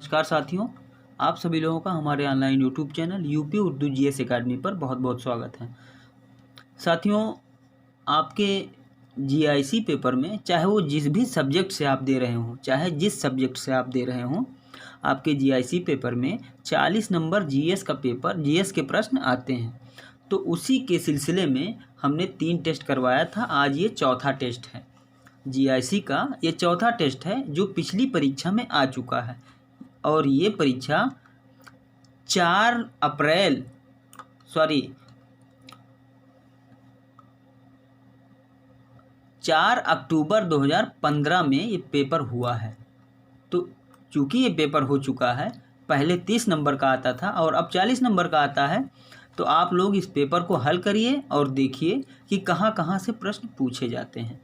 नमस्कार साथियों, आप सभी लोगों का हमारे online YouTube channel UP Urdu GS academy पर बहुत बहुत स्वागत है। साथियों, आपके जीआईसी पेपर में चाहे वो जिस भी सब्जेक्ट से आप दे रहे हों, चाहे जिस सब्जेक्ट से आप दे रहे हों, आपके जीआईसी पेपर में 40 नंबर जीएस के प्रश्न आते हैं। तो उसी के सिलसिले में हमने 3 टेस्ट करवाया था। आज ये चौथा टेस्ट है। जीआईसी का ये चौथा टेस्ट है जो पिछली परीक्षा में आ चुका है और ये परीक्षा 4 अक्टूबर 2015 में ये पेपर हुआ है। तो चूँकि ये पेपर हो चुका है, पहले 30 नंबर का आता था और अब 40 नंबर का आता है, तो आप लोग इस पेपर को हल करिए और देखिए कि कहाँ कहाँ से प्रश्न पूछे जाते हैं।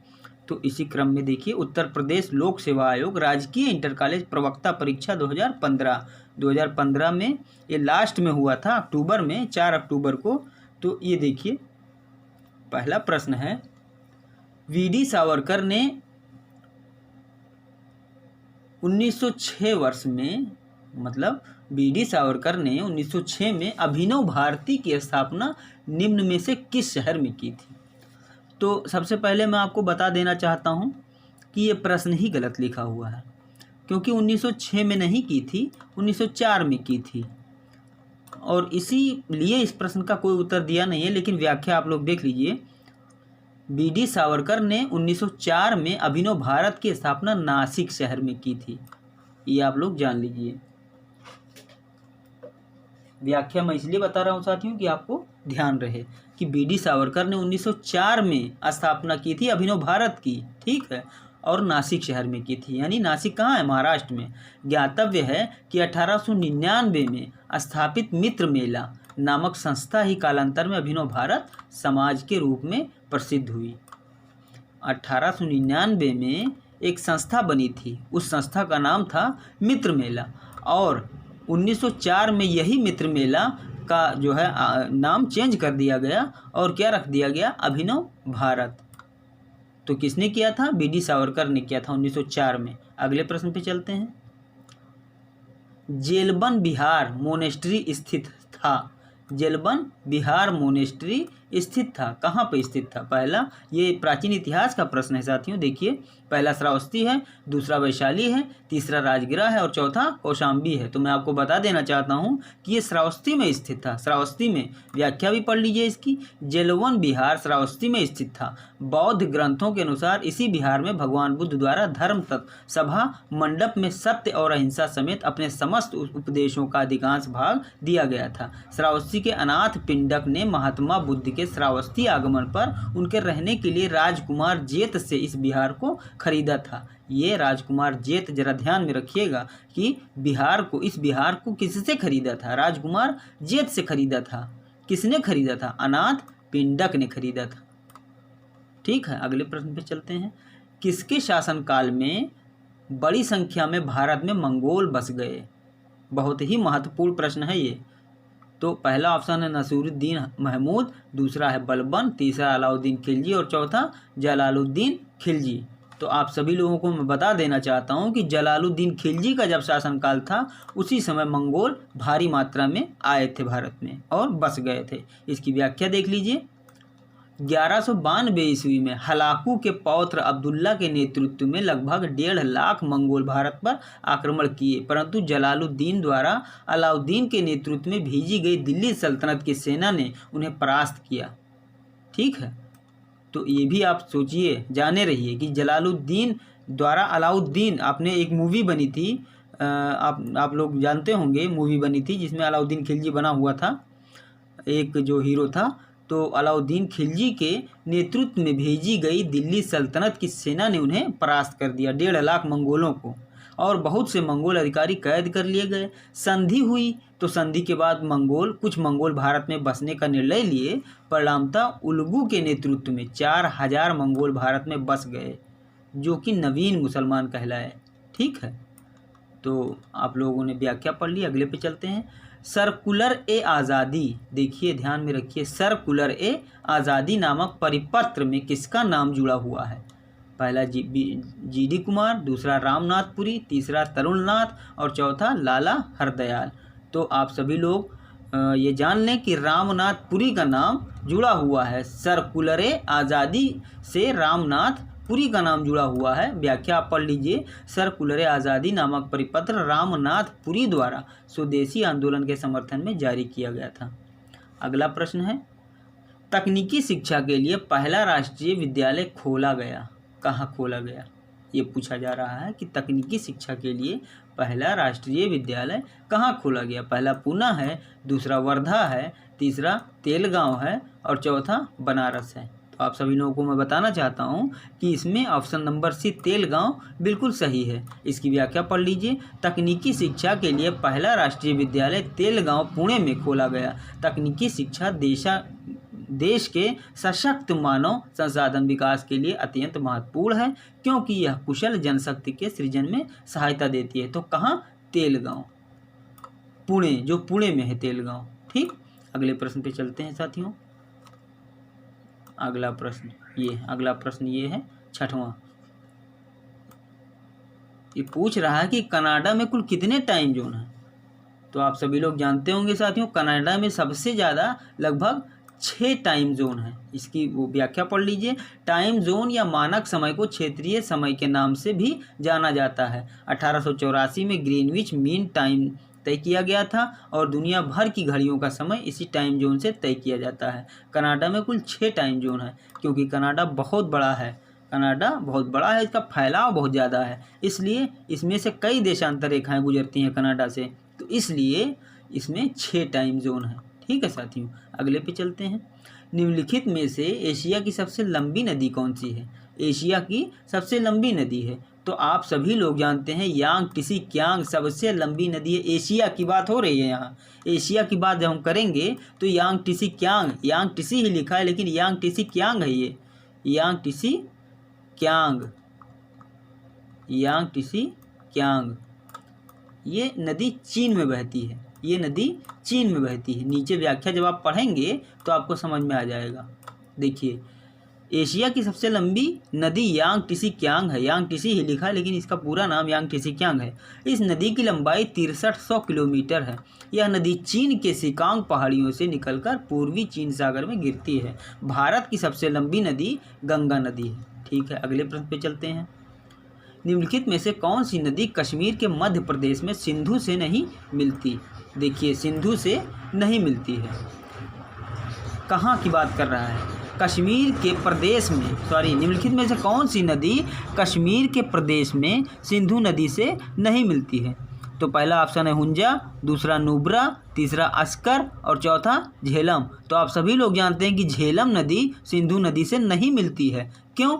तो इसी क्रम में देखिए, उत्तर प्रदेश लोक सेवा आयोग राजकीय इंटर कॉलेज प्रवक्ता परीक्षा 2015 में ये लास्ट में हुआ था, अक्टूबर में, 4 अक्टूबर को। तो ये देखिए, पहला प्रश्न है, वीडी सावरकर ने 1906 वर्ष में, मतलब वीडी सावरकर ने 1906 में अभिनव भारती की स्थापना निम्न में से किस शहर में की थी? तो सबसे पहले मैं आपको बता देना चाहता हूं कि ये प्रश्न ही गलत लिखा हुआ है, क्योंकि 1906 में नहीं की थी, 1904 में की थी। और इसीलिए इस प्रश्न का कोई उत्तर दिया नहीं है, लेकिन व्याख्या आप लोग देख लीजिए। वीडी सावरकर ने 1904 में अभिनव भारत की स्थापना नासिक शहर में की थी। ये आप लोग जान लीजिए। व्याख्या मैं इसलिए बता रहा हूँ साथियों कि आपको ध्यान रहे कि वीडी सावरकर ने 1904 में स्थापना की थी अभिनव भारत की, ठीक है, और नासिक शहर में की थी। यानी नासिक कहाँ है? महाराष्ट्र में। ज्ञातव्य है कि 1899 में स्थापित मित्र मेला नामक संस्था ही कालांतर में अभिनव भारत समाज के रूप में प्रसिद्ध हुई। 1899 में एक संस्था बनी थी, उस संस्था का नाम था मित्र मेला, और 1904 में यही मित्र मेला का जो है नाम चेंज कर दिया गया और क्या रख दिया गया? अभिनव भारत। तो किसने किया था? वीडी सावरकर ने किया था 1904 में। अगले प्रश्न पे चलते हैं। जेलबन बिहार मोनेस्ट्री स्थित था। जेलबन बिहार मोनेस्ट्री स्थित था, कहाँ पे स्थित था? पहला, ये प्राचीन इतिहास का प्रश्न है साथियों। देखिए, पहला श्रावस्ती है, दूसरा वैशाली है, तीसरा राजगिरा है और चौथा कौशाम्बी है। तो मैं आपको बता देना चाहता हूँ कि ये श्रावस्ती में स्थित था। श्रावस्ती में, व्याख्या भी पढ़ लीजिए इसकी। जेलवन बिहार श्रावस्ती में स्थित था। बौद्ध ग्रंथों के अनुसार इसी बिहार में भगवान बुद्ध द्वारा धर्म सभा मंडप में सत्य और अहिंसा समेत अपने समस्त उपदेशों का अधिकांश भाग दिया गया था। श्रावस्ती के अनाथ पिंडक ने महात्मा बुद्ध के श्रावस्ती आगमन पर उनके रहने के लिए राजकुमार जेत से इस बिहार को खरीदा था। ये राजकुमार जेत, जरा ध्यान में रखिएगा कि इस बिहार को किससे खरीदा था? राजकुमार जेत से खरीदा था। किसने खरीदा था? अनाथ पिंडक ने खरीदा था। ठीक है, अगले प्रश्न पे चलते हैं। किसके शासनकाल में बड़ी संख्या में भारत में मंगोल बस गए? बहुत ही महत्वपूर्ण प्रश्न है ये। तो पहला ऑप्शन है नसीरुद्दीन महमूद, दूसरा है बलबन, तीसरा अलाउद्दीन खिलजी और चौथा जलालुद्दीन खिलजी। तो आप सभी लोगों को मैं बता देना चाहता हूं कि जलालुद्दीन खिलजी का जब शासनकाल था, उसी समय मंगोल भारी मात्रा में आए थे भारत में और बस गए थे। इसकी व्याख्या देख लीजिए। 1192 ईस्वी में हलाकू के पौत्र अब्दुल्ला के नेतृत्व में लगभग 1.5 लाख मंगोल भारत पर आक्रमण किए, परंतु जलालुद्दीन द्वारा अलाउद्दीन के नेतृत्व में भेजी गई दिल्ली सल्तनत की सेना ने उन्हें परास्त किया। ठीक है, तो ये भी आप सोचिए, जाने रहिए कि जलालुद्दीन द्वारा अलाउद्दीन, आपने एक मूवी बनी थी, आप लोग जानते होंगे, मूवी बनी थी जिसमें अलाउद्दीन खिलजी बना हुआ था, एक जो हीरो था। तो अलाउद्दीन खिलजी के नेतृत्व में भेजी गई दिल्ली सल्तनत की सेना ने उन्हें परास्त कर दिया, 1.5 लाख मंगोलों को, और बहुत से मंगोल अधिकारी कैद कर लिए गए। संधि हुई, तो संधि के बाद कुछ मंगोल भारत में बसने का निर्णय लिए। परिणामतः उलगू के नेतृत्व में 4000 मंगोल भारत में बस गए, जो कि नवीन मुसलमान कहलाए। ठीक है, तो आप लोगों ने व्याख्या पढ़ ली। अगले पे चलते हैं। सर्कुलर ए आज़ादी, देखिए ध्यान में रखिए, सर्कुलर ए आज़ादी नामक परिपत्र में किसका नाम जुड़ा हुआ है? पहला GD कुमार, दूसरा रामनाथपुरी, तीसरा तरुणनाथ और चौथा लाला हरदयाल। तो आप सभी लोग ये जान लें कि रामनाथपुरी का नाम जुड़ा हुआ है सर्कुलर आज़ादी से, रामनाथपुरी का नाम जुड़ा हुआ है। व्याख्या आप पढ़ लीजिए। सर्कुलर आज़ादी नामक परिपत्र रामनाथपुरी द्वारा स्वदेशी आंदोलन के समर्थन में जारी किया गया था। अगला प्रश्न है, तकनीकी शिक्षा के लिए पहला राष्ट्रीय विद्यालय खोला गया, कहाँ खोला गया? ये पूछा जा रहा है कि तकनीकी शिक्षा के लिए पहला राष्ट्रीय विद्यालय कहाँ खोला गया। पहला पूना है, दूसरा वर्धा है, तीसरा तेलगांव है और चौथा बनारस है। तो आप सभी लोगों को मैं बताना चाहता हूँ कि इसमें ऑप्शन नंबर सी तेलगांव बिल्कुल सही है। इसकी व्याख्या पढ़ लीजिए। तकनीकी शिक्षा के लिए पहला राष्ट्रीय विद्यालय तेलगांव पुणे में खोला गया। तकनीकी शिक्षा देश के सशक्त मानव संसाधन विकास के लिए अत्यंत महत्वपूर्ण है, क्योंकि यह कुशल जनशक्ति के सृजन में सहायता देती है। तो कहाँ? तेलगांव, पुणे, जो पुणे में है तेलगांव। ठीक, अगले प्रश्न पे चलते हैं साथियों। अगला प्रश्न ये है 6वां। ये पूछ रहा है कि कनाडा में कुल कितने टाइम जोन है। तो आप सभी लोग जानते होंगे साथियों, कनाडा में सबसे ज़्यादा लगभग 6 टाइम जोन है। इसकी वो व्याख्या पढ़ लीजिए। टाइम जोन या मानक समय को क्षेत्रीय समय के नाम से भी जाना जाता है। 1884 में ग्रीनविच मीन टाइम तय किया गया था और दुनिया भर की घड़ियों का समय इसी टाइम जोन से तय किया जाता है। कनाडा में कुल 6 टाइम जोन है, क्योंकि कनाडा बहुत बड़ा है। इसका फैलाव बहुत ज़्यादा है, इसलिए इसमें से कई देशांतर रेखाएं गुजरती हैं कनाडा से, तो इसलिए इसमें 6 टाइम जोन है। ठीक है साथियों, अगले पे चलते हैं। निम्नलिखित में से एशिया की सबसे लंबी नदी कौन सी है? एशिया की सबसे लंबी नदी है, तो आप सभी लोग जानते हैं यांगत्से कियांग सबसे लंबी नदी है। एशिया की बात हो रही है यहाँ, एशिया की बात जब हम करेंगे तो यांगत्से कियांग, यांगत्से ही लिखा है लेकिन यांगत्से कियांग है ये, यांगत्से कियांग। ये नदी चीन में बहती है, नीचे व्याख्या जब आप पढ़ेंगे तो आपको समझ में आ जाएगा। देखिए, एशिया की सबसे लंबी नदी यांगत्से कियांग है, यांगत्से ही लिखा है लेकिन इसका पूरा नाम यांगत्से कियांग है। इस नदी की लंबाई 6300 किलोमीटर है। यह नदी चीन के सिकांग पहाड़ियों से निकलकर पूर्वी चीन सागर में गिरती है। भारत की सबसे लंबी नदी गंगा नदी है। ठीक है, अगले प्रश्न पे चलते हैं। निम्नलिखित में से कौन सी नदी कश्मीर के मध्य प्रदेश में सिंधु से नहीं मिलती? देखिए, सिंधु से नहीं मिलती है। कहाँ की बात कर रहा है? कश्मीर के प्रदेश में, निम्नलिखित में से कौन सी नदी कश्मीर के प्रदेश में सिंधु नदी से नहीं मिलती है? तो पहला ऑप्शन है हुंजा, दूसरा नुब्रा, तीसरा अस्कर और चौथा झेलम। तो आप सभी लोग जानते हैं कि झेलम नदी सिंधु नदी से नहीं मिलती है। क्यों?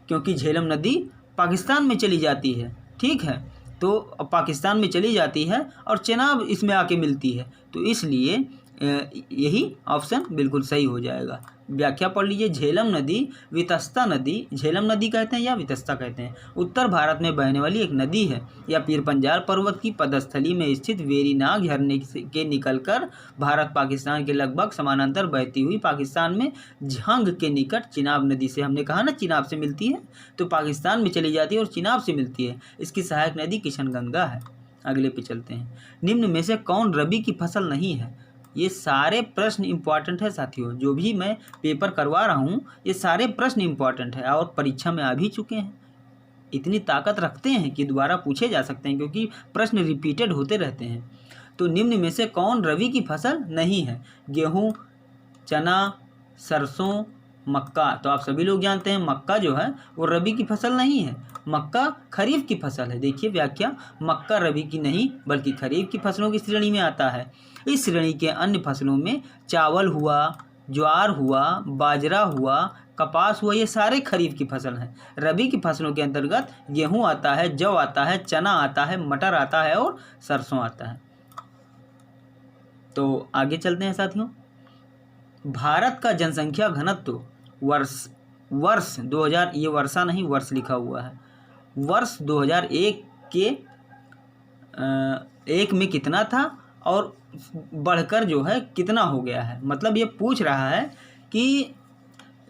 क्योंकि झेलम नदी पाकिस्तान में चली जाती है। ठीक है, तो पाकिस्तान में चली जाती है और चेनाब इसमें आके मिलती है, तो इसलिए यही ऑप्शन बिल्कुल सही हो जाएगा। व्याख्या पढ़ लीजिए। झेलम नदी वितस्ता नदी, झेलम नदी कहते हैं या वितस्ता कहते हैं, उत्तर भारत में बहने वाली एक नदी है। यह पीर पंजाल पर्वत की पदस्थली में स्थित वेरीनाग झरने के निकलकर भारत पाकिस्तान के लगभग समानांतर बहती हुई पाकिस्तान में झंग के निकट चिनाब नदी से, हमने कहा ना चिनाब से मिलती है, तो पाकिस्तान में चली जाती है और चिनाब से मिलती है। इसकी सहायक नदी किशनगंगा है। अगले पे चलते हैं। निम्न में से कौन रबी की फसल नहीं है? ये सारे प्रश्न इंपॉर्टेंट है साथियों, जो भी मैं पेपर करवा रहा हूँ ये सारे प्रश्न इंपॉर्टेंट है और परीक्षा में आ भी चुके हैं। इतनी ताकत रखते हैं कि दोबारा पूछे जा सकते हैं, क्योंकि प्रश्न रिपीटेड होते रहते हैं। तो निम्न में से कौन रबी की फसल नहीं है? गेहूँ, चना, सरसों, मक्का। तो आप सभी लोग जानते हैं मक्का जो है वो रबी की फसल नहीं है, मक्का खरीफ की फसल है। देखिए व्याख्या, मक्का रबी की नहीं बल्कि खरीफ की फसलों की श्रेणी में आता है। इस श्रेणी के अन्य फसलों में चावल हुआ, ज्वार हुआ, बाजरा हुआ, कपास हुआ, ये सारे खरीफ की फसल हैं। रबी की फसलों के अंतर्गत गेहूँ आता है, जौ आता है, चना आता है, मटर आता है और सरसों आता है। तो आगे चलते हैं साथियों। भारत का जनसंख्या घनत्व वर्ष 2000, ये वर्षा नहीं वर्ष लिखा हुआ है, वर्ष 2001 के 1 में कितना था और बढ़कर जो है कितना हो गया है। मतलब ये पूछ रहा है कि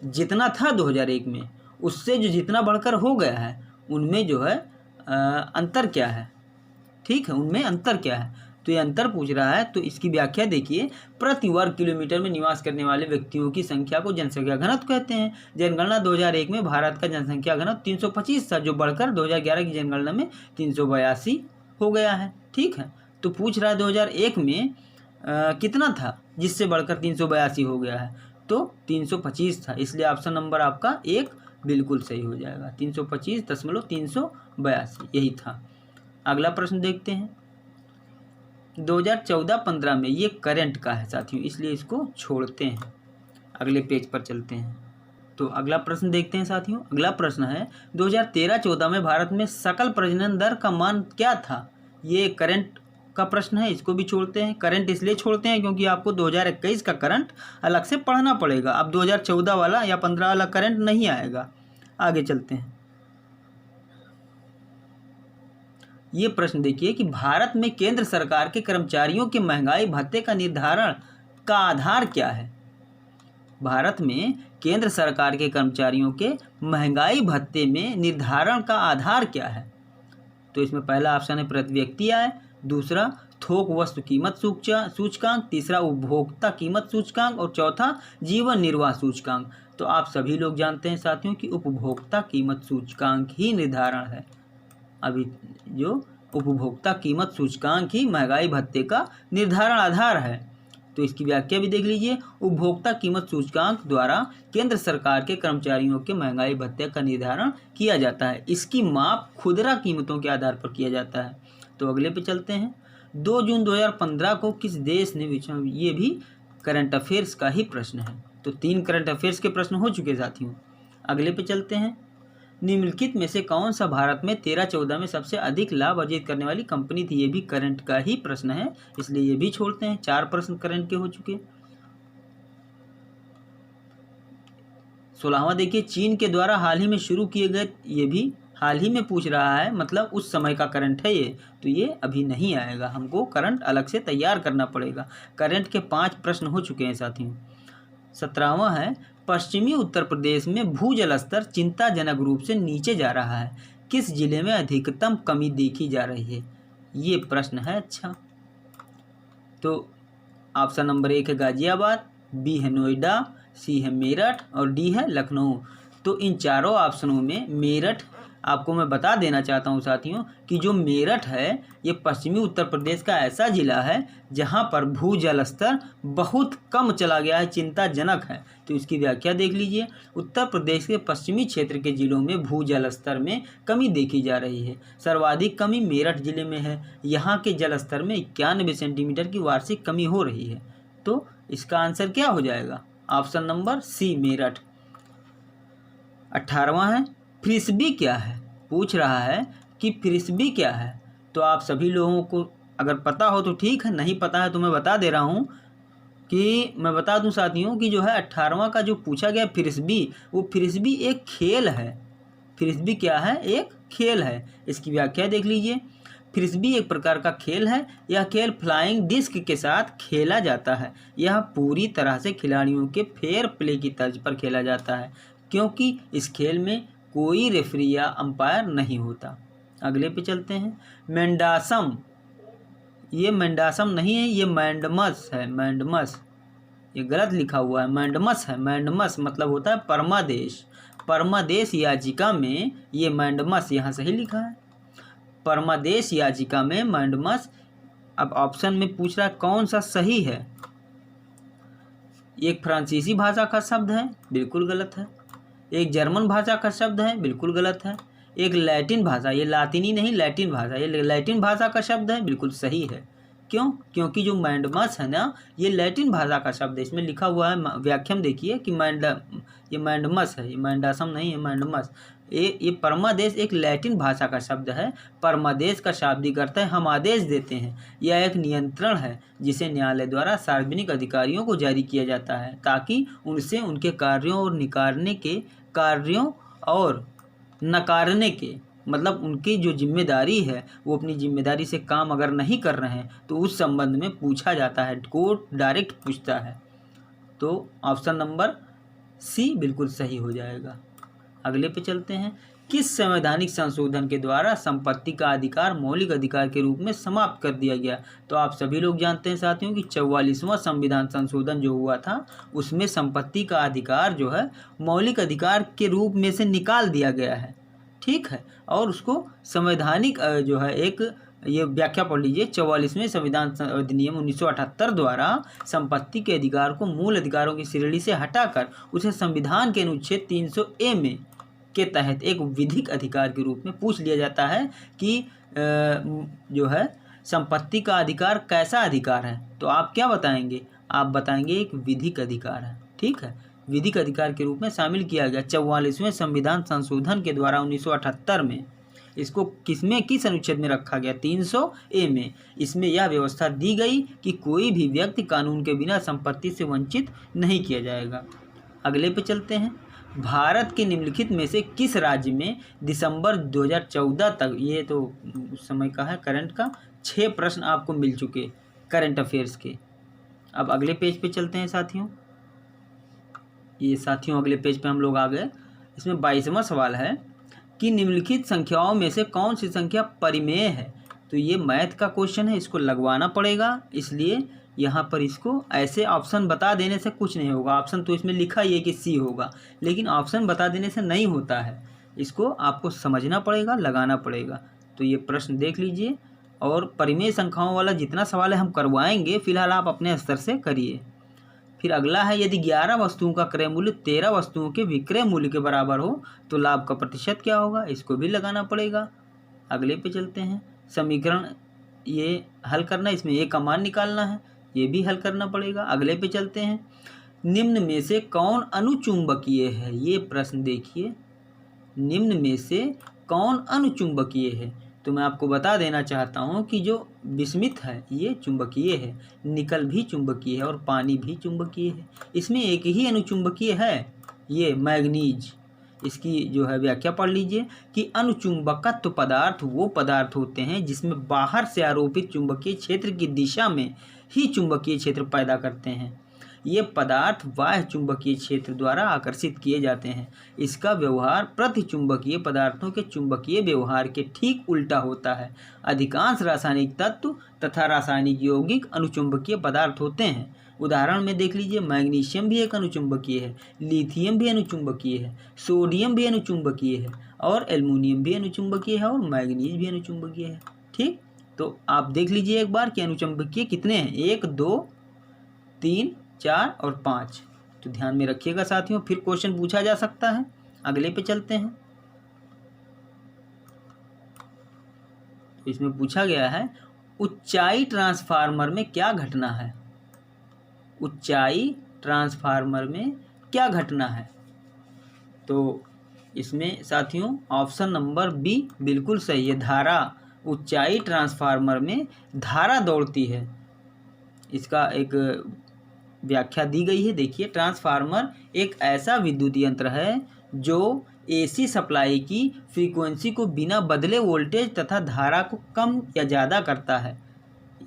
जितना था 2001 में उससे जो जितना बढ़कर हो गया है उनमें जो है अंतर क्या है, ठीक है, उनमें अंतर क्या है। तो ये अंतर पूछ रहा है, तो इसकी व्याख्या देखिए। प्रति वर्ग किलोमीटर में निवास करने वाले व्यक्तियों की संख्या को जनसंख्या घनत्व कहते हैं। जनगणना 2001 में भारत का जनसंख्या घनत्व 325 था, जो बढ़कर 2011 की जनगणना में 382 हो गया है, ठीक है। तो पूछ रहा है 2001 में कितना था जिससे बढ़कर 382 हो गया है, तो 325 था, इसलिए ऑप्शन नंबर आपका 1 बिल्कुल सही हो जाएगा। 325.382 यही था। अगला प्रश्न देखते हैं। 2014-15 में ये करंट का है साथियों, इसलिए इसको छोड़ते हैं, अगले पेज पर चलते हैं। तो अगला प्रश्न देखते हैं साथियों। अगला प्रश्न है 2013-14 में भारत में सकल प्रजनन दर का मान क्या था। ये करंट का प्रश्न है, इसको भी छोड़ते हैं। करंट इसलिए छोड़ते हैं क्योंकि आपको 2021 का करंट अलग से पढ़ना पड़ेगा। अब 2014 वाला या 15 वाला करंट नहीं आएगा। आगे चलते हैं। ये प्रश्न देखिए कि भारत में केंद्र सरकार के कर्मचारियों के महंगाई भत्ते का निर्धारण का आधार क्या है। भारत में केंद्र सरकार के कर्मचारियों के महंगाई भत्ते में निर्धारण का आधार क्या है। तो इसमें पहला ऑप्शन है प्रति व्यक्ति आय, दूसरा थोक वस्तु कीमत सूचकांक, तीसरा उपभोक्ता कीमत सूचकांक और चौथा जीवन निर्वाह सूचकांक। तो आप सभी लोग जानते हैं साथियों कि उपभोक्ता कीमत सूचकांक ही निर्धारण है। अभी जो उपभोक्ता कीमत सूचकांक ही महंगाई भत्ते का निर्धारण आधार है। तो इसकी व्याख्या भी देख लीजिए। उपभोक्ता कीमत सूचकांक द्वारा केंद्र सरकार के कर्मचारियों के महंगाई भत्ते का निर्धारण किया जाता है। इसकी माप खुदरा कीमतों के आधार पर किया जाता है। तो अगले पे चलते हैं। 2 जून 2015 को किस देश ने ये भी करंट अफेयर्स का ही प्रश्न है। तो 3 करंट अफेयर्स के प्रश्न हो चुके साथियों। अगले पे चलते हैं। निम्नलिखित में से कौन सा भारत में 13-14 में सबसे अधिक लाभ अर्जित करने वाली कंपनी थी। ये भी करंट का ही प्रश्न है, इसलिए ये भी छोड़ते हैं। 4 प्रश्न करंट के हो चुके। 16वां देखिए, चीन के द्वारा हाल ही में शुरू किए गए, ये भी हाल ही में पूछ रहा है, मतलब उस समय का करंट है ये, तो ये अभी नहीं आएगा, हमको करंट अलग से तैयार करना पड़ेगा। करंट के 5 प्रश्न हो चुके हैं साथियों। 17वां है, पश्चिमी उत्तर प्रदेश में भूजल स्तर चिंताजनक रूप से नीचे जा रहा है, किस जिले में अधिकतम कमी देखी जा रही है। ये प्रश्न है। अच्छा, तो ऑप्शन नंबर 1 है गाजियाबाद, बी है नोएडा, सी है मेरठ और डी है लखनऊ। तो इन चारों ऑप्शनों में मेरठ, आपको मैं बता देना चाहता हूं साथियों कि जो मेरठ है ये पश्चिमी उत्तर प्रदेश का ऐसा ज़िला है जहां पर भूजल स्तर बहुत कम चला गया है, चिंताजनक है। तो इसकी व्याख्या देख लीजिए। उत्तर प्रदेश के पश्चिमी क्षेत्र के ज़िलों में भूजल स्तर में कमी देखी जा रही है। सर्वाधिक कमी मेरठ ज़िले में है। यहाँ के जल स्तर में 91 सेंटीमीटर की वार्षिक कमी हो रही है। तो इसका आंसर क्या हो जाएगा, ऑप्शन नंबर सी मेरठ। 18वां है, फ्रिस्बी क्या है। पूछ रहा है कि फ्रिस्बी क्या है। तो आप सभी लोगों को अगर पता हो तो ठीक है, नहीं पता है तो मैं बता दे रहा हूँ कि मैं बता दूं साथियों कि जो है 18वां का जो पूछा गया फ्रिस्बी, वो फ्रिस्बी एक खेल है। फ्रिस्बी क्या है, एक खेल है। इसकी व्याख्या देख लीजिए। फ्रिस्बी एक प्रकार का खेल है। यह खेल फ्लाइंग डिस्क के साथ खेला जाता है। यह पूरी तरह से खिलाड़ियों के फेयर प्ले की तर्ज पर खेला जाता है, क्योंकि इस खेल में कोई रेफरी या अंपायर नहीं होता। अगले पे चलते हैं। मेंडासम, ये मेंडासम नहीं है, ये मैंडमस है। मैंडमस, ये गलत लिखा हुआ है, मैंडमस है। मैंडमस मतलब होता है परमादेश। परमादेश याचिका में ये मैंडमस यहाँ सही लिखा है, परमादेश याचिका में मैंडमस। अब ऑप्शन में पूछ रहा है कौन सा सही है। एक फ्रांसीसी भाषा का शब्द है, बिल्कुल गलत है। एक जर्मन भाषा का शब्द है, बिल्कुल गलत है। एक लैटिन भाषा, ये लातिनी नहीं लैटिन भाषा, ये लैटिन भाषा का शब्द है, बिल्कुल सही है। क्यों, क्योंकि जो मैंडमस है ना, ये लैटिन भाषा का शब्द है। इसमें लिखा हुआ है, व्याख्या में देखिए कि ये मैंडमस है, ये मैंडासम नहीं है, मैंडमस। ये परमादेश एक लैटिन भाषा का शब्द है। परमादेश का शाब्दिक अर्थ है हम आदेश देते हैं। यह एक नियंत्रण है जिसे न्यायालय द्वारा सार्वजनिक अधिकारियों को जारी किया जाता है, ताकि उनसे उनके कार्यों और नकारने के मतलब उनकी जो जिम्मेदारी है, वो अपनी जिम्मेदारी से काम अगर नहीं कर रहे हैं तो उस संबंध में पूछा जाता है, कोर्ट डायरेक्ट पूछता है। तो ऑप्शन नंबर सी बिल्कुल सही हो जाएगा। अगले पे चलते हैं। किस संवैधानिक संशोधन के द्वारा संपत्ति का अधिकार मौलिक अधिकार के रूप में समाप्त कर दिया गया? तो आप सभी लोग जानते हैं साथियों कि 44वां संविधान संशोधन जो हुआ था उसमें संपत्ति का अधिकार जो है मौलिक अधिकार के रूप में से निकाल दिया गया है। ठीक है, और उसको संवैधानिक जो है एक ये व्याख्या पढ़ लीजिए। 44वें संविधान अधिनियम 1978 द्वारा संपत्ति के अधिकार को मूल अधिकारों की श्रेणी से हटाकर उसे संविधान के अनुच्छेद 300A में के तहत एक विधिक अधिकार के रूप में पूछ लिया जाता है कि जो है संपत्ति का अधिकार कैसा अधिकार है? तो आप क्या बताएंगे? आप बताएंगे एक विधिक अधिकार है। ठीक है, विधिक अधिकार के रूप में शामिल किया गया 44वें संविधान संशोधन के द्वारा 1978 में। इसको किस अनुच्छेद में रखा गया? 300A में। इसमें यह व्यवस्था दी गई कि कोई भी व्यक्ति कानून के बिना संपत्ति से वंचित नहीं किया जाएगा। अगले पे चलते हैं। भारत के निम्नलिखित में से किस राज्य में दिसंबर 2014 तक, ये तो उस समय का है करंट का, 6 प्रश्न आपको मिल चुके करंट अफेयर्स के। अब अगले पेज पे चलते हैं साथियों। ये साथियों अगले पेज पे हम लोग आ गए। इसमें 22वां सवाल है कि निम्नलिखित संख्याओं में से कौन सी संख्या परिमेय है? तो ये मैथ का क्वेश्चन है, इसको लगवाना पड़ेगा, इसलिए यहाँ पर इसको ऐसे ऑप्शन बता देने से कुछ नहीं होगा। ऑप्शन तो इसमें लिखा ही है कि सी होगा, लेकिन ऑप्शन बता देने से नहीं होता है, इसको आपको समझना पड़ेगा, लगाना पड़ेगा। तो ये प्रश्न देख लीजिए, और परिमेय संख्याओं वाला जितना सवाल है हम करवाएंगे, फिलहाल आप अपने स्तर से करिए। फिर अगला है, यदि 11 वस्तुओं का क्रय मूल्य 13 वस्तुओं के विक्रय मूल्य के बराबर हो तो लाभ का प्रतिशत क्या होगा? इसको भी लगाना पड़ेगा। अगले पे चलते हैं। समीकरण ये हल करना, इसमें ए का मान निकालना है, ये भी हल करना पड़ेगा। अगले पे चलते हैं। निम्न में से कौन अनुचुंबकीय है? ये प्रश्न देखिए, निम्न में से कौन अनुचुंबकीय है? तो मैं आपको बता देना चाहता हूँ कि जो बिस्मिथ है ये चुंबकीय है, निकल भी चुंबकीय है और पानी भी चुंबकीय है। इसमें एक ही अनुचुंबकीय है, ये मैग्नीज। इसकी जो है व्याख्या पढ़ लीजिए कि अनुचुंबकत्व पदार्थ वो पदार्थ होते हैं जिसमें बाहर से आरोपित चुंबकीय क्षेत्र की दिशा में ही चुंबकीय क्षेत्र पैदा करते हैं। ये पदार्थ बाह्य चुंबकीय क्षेत्र द्वारा आकर्षित किए जाते हैं। इसका व्यवहार प्रतिचुंबकीय पदार्थों के चुंबकीय व्यवहार के ठीक उल्टा होता है। अधिकांश रासायनिक तत्व तथा रासायनिक यौगिक अनुचुंबकीय पदार्थ होते हैं। उदाहरण में देख लीजिए, मैग्नीशियम भी एक अनुचुंबकीय है, लिथियम भी अनुचुंबकीय है, सोडियम भी अनुचुंबकीय है, और एल्युमिनियम भी अनुचुंबकीय है, और मैग्नीज भी अनुचुंबकीय है। ठीक, तो आप देख लीजिए एक बार कि अनुचुंबकीय कितने हैं? 1, 2, 3, 4 और 5। तो ध्यान में रखिएगा साथियों, फिर क्वेश्चन पूछा जा सकता है। अगले पे चलते हैं। तो इसमें पूछा गया है, ऊंचाई ट्रांसफार्मर में क्या घटना है? ऊंचाई ट्रांसफार्मर में क्या घटना है? तो इसमें साथियों ऑप्शन नंबर बी बिल्कुल सही है, धारा। ऊंचाई ट्रांसफार्मर में धारा दौड़ती है, इसका एक व्याख्या दी गई है। देखिए, ट्रांसफार्मर एक ऐसा विद्युत यंत्र है जो एसी सप्लाई की फ्रीक्वेंसी को बिना बदले वोल्टेज तथा धारा को कम या ज़्यादा करता है।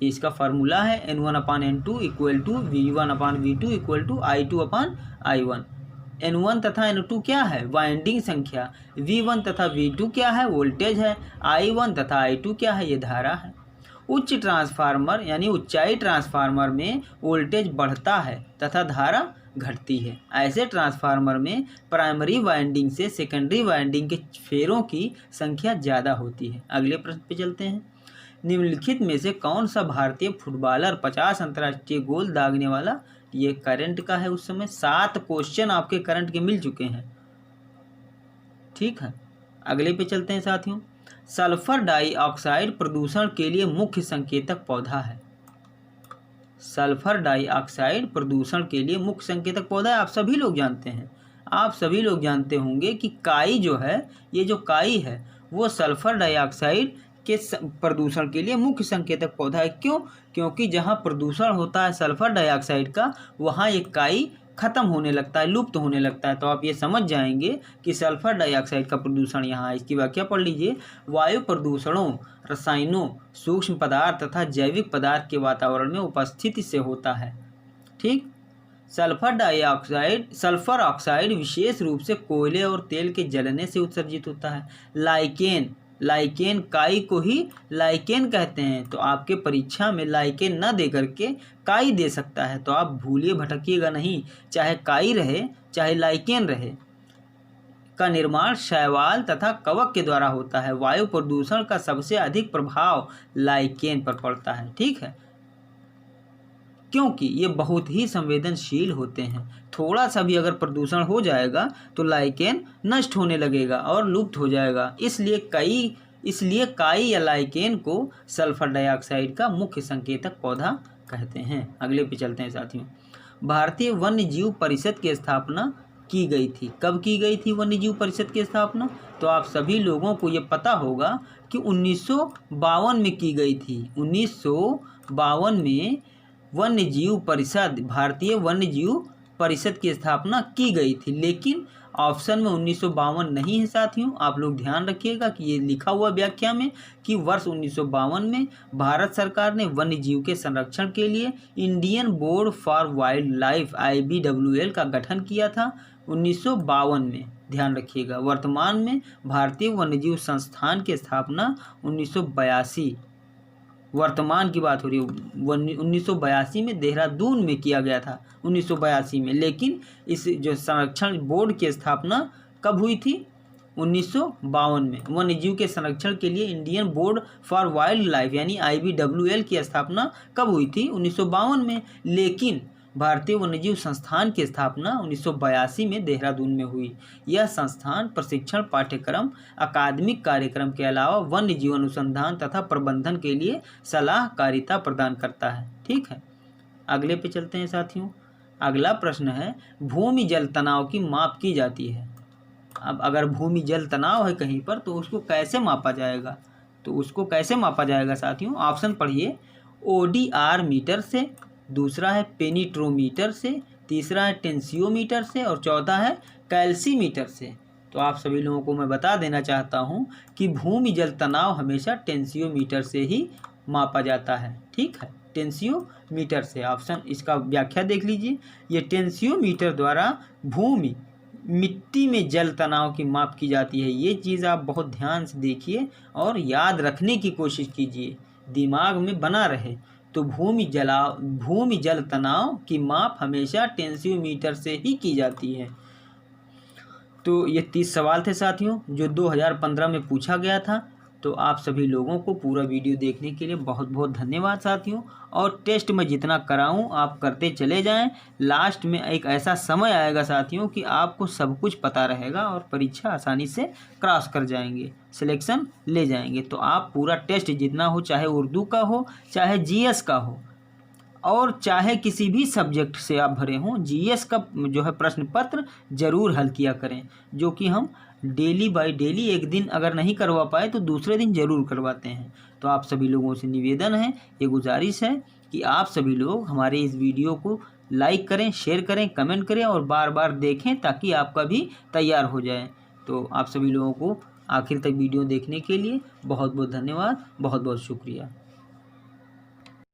इसका फार्मूला है N1/N2 equal to V1/V2 equal to I2/I1। N1 तथा N2 क्या है? वाइंडिंग संख्या। V1 तथा V2 क्या है? वोल्टेज है। I1 तथा I2 क्या है? ये धारा है। उच्च ट्रांसफार्मर यानी ऊंचाई ट्रांसफार्मर में वोल्टेज बढ़ता है तथा धारा घटती है। ऐसे ट्रांसफार्मर में प्राइमरी वाइंडिंग से सेकेंडरी वाइंडिंग के फेरों की संख्या ज़्यादा होती है। अगले प्रश्न पे चलते हैं। निम्नलिखित में से कौन सा भारतीय फुटबॉलर 50 अंतर्राष्ट्रीय गोल दागने वाला? ये करंट का है, उस समय 7 क्वेश्चन आपके करंट के मिल चुके हैं। ठीक है, अगले पे चलते हैं साथियों। सल्फर डाइऑक्साइड प्रदूषण के लिए मुख्य संकेतक पौधा है। सल्फर डाइऑक्साइड प्रदूषण के लिए मुख्य संकेतक पौधा है, आप सभी लोग जानते हैं। आप सभी लोग जानते होंगे कि काई जो है, ये जो काई है वो सल्फर डाइऑक्साइड के प्रदूषण के लिए मुख्य संकेतक पौधा है। क्यों? क्योंकि जहाँ प्रदूषण होता है सल्फर डाइऑक्साइड का, वहाँ ये काई खत्म होने लगता है, लुप्त होने लगता है। तो आप ये समझ जाएंगे कि सल्फर डाइऑक्साइड का प्रदूषण यहाँ है। इसकी व्याख्या पढ़ लीजिए। वायु प्रदूषणों, रसायनों, सूक्ष्म पदार्थ तथा जैविक पदार्थ के वातावरण में उपस्थिति से होता है। ठीक, सल्फर ऑक्साइड विशेष रूप से कोयले और तेल के जलने से उत्सर्जित होता है। लाइकेन काई को ही लाइकेन कहते हैं। तो आपके परीक्षा में लाइकेन न दे करके काई दे सकता है, तो आप भूलिए भटकिएगा नहीं, चाहे काई रहे चाहे लाइकेन रहे। का निर्माण शैवाल तथा कवक के द्वारा होता है। वायु प्रदूषण का सबसे अधिक प्रभाव लाइकेन पर पड़ता है, ठीक है, क्योंकि ये बहुत ही संवेदनशील होते हैं। थोड़ा सा भी अगर प्रदूषण हो जाएगा तो लाइकेन नष्ट होने लगेगा और लुप्त हो जाएगा। इसलिए काई या लाइकेन को सल्फर डाइऑक्साइड का मुख्य संकेतक पौधा कहते हैं। अगले पे चलते हैं साथियों। भारतीय वन्य जीव परिषद की स्थापना की गई थी। कब की गई थी वन्य जीव परिषद की स्थापना? तो आप सभी लोगों को ये पता होगा कि 1952 में की गई थी। 1952 में वन्य जीव परिषद, भारतीय वन्य जीव परिषद की स्थापना की गई थी, लेकिन ऑप्शन में 1952 नहीं है साथियों। आप लोग ध्यान रखिएगा कि ये लिखा हुआ व्याख्या में कि वर्ष 1952 में भारत सरकार ने वन्य जीव के संरक्षण के लिए Indian board for wild life IBWL का गठन किया था 1952 में, ध्यान रखिएगा। वर्तमान में भारतीय वन्यजीव संस्थान की स्थापना 1982, वर्तमान की बात हो रही है, 1982 में देहरादून में किया गया था 1982 में। लेकिन इस जो संरक्षण बोर्ड की स्थापना कब हुई थी? 1952 में। वन्यजीव के संरक्षण के लिए Indian board for wild life यानी IBWL की स्थापना कब हुई थी? 1952 में। लेकिन भारतीय वन्यजीव संस्थान की स्थापना 1982 में देहरादून में हुई। यह संस्थान प्रशिक्षण पाठ्यक्रम, अकादमिक कार्यक्रम के अलावा वन्य जीव अनुसंधान तथा प्रबंधन के लिए सलाहकारिता प्रदान करता है, ठीक है। अगले पे चलते हैं साथियों। अगला प्रश्न है, भूमि जल तनाव की माप की जाती है। अब अगर भूमि जल तनाव है कहीं पर तो उसको कैसे मापा जाएगा? तो उसको कैसे मापा जाएगा साथियों? ऑप्शन पढ़िए। ODR मीटर से, दूसरा है पेनीट्रोमीटर से, तीसरा है टेंसियोमीटर से और चौथा है कैल्सीमीटर से। तो आप सभी लोगों को मैं बता देना चाहता हूं कि भूमि जल तनाव हमेशा टेंसियोमीटर से ही मापा जाता है, ठीक है, टेंसियोमीटर से। ऑप्शन इसका व्याख्या देख लीजिए। ये टेंसियोमीटर द्वारा भूमि मिट्टी में जल तनाव की माप की जाती है। ये चीज़ आप बहुत ध्यान से देखिए और याद रखने की कोशिश कीजिए, दिमाग में बना रहे। तो भूमि जल तनाव की माप हमेशा टेंसियोमीटर से ही की जाती है। तो ये 30 सवाल थे साथियों जो 2015 में पूछा गया था। तो आप सभी लोगों को पूरा वीडियो देखने के लिए बहुत बहुत धन्यवाद साथियों। और टेस्ट में जितना कराऊं आप करते चले जाएं। लास्ट में एक ऐसा समय आएगा साथियों कि आपको सब कुछ पता रहेगा और परीक्षा आसानी से क्रॉस कर जाएंगे, सिलेक्शन ले जाएंगे। तो आप पूरा टेस्ट जितना हो, चाहे उर्दू का हो, चाहे GS का हो और चाहे किसी भी सब्जेक्ट से आप भरे हों, GS का जो है प्रश्न पत्र ज़रूर हल किया करें, जो कि हम डेली बाय डेली, एक दिन अगर नहीं करवा पाए तो दूसरे दिन ज़रूर करवाते हैं। तो आप सभी लोगों से निवेदन है, ये गुजारिश है कि आप सभी लोग हमारे इस वीडियो को लाइक करें, शेयर करें, कमेंट करें और बार बार देखें ताकि आपका भी तैयार हो जाए। तो आप सभी लोगों को आखिर तक वीडियो देखने के लिए बहुत बहुत धन्यवाद, बहुत बहुत शुक्रिया।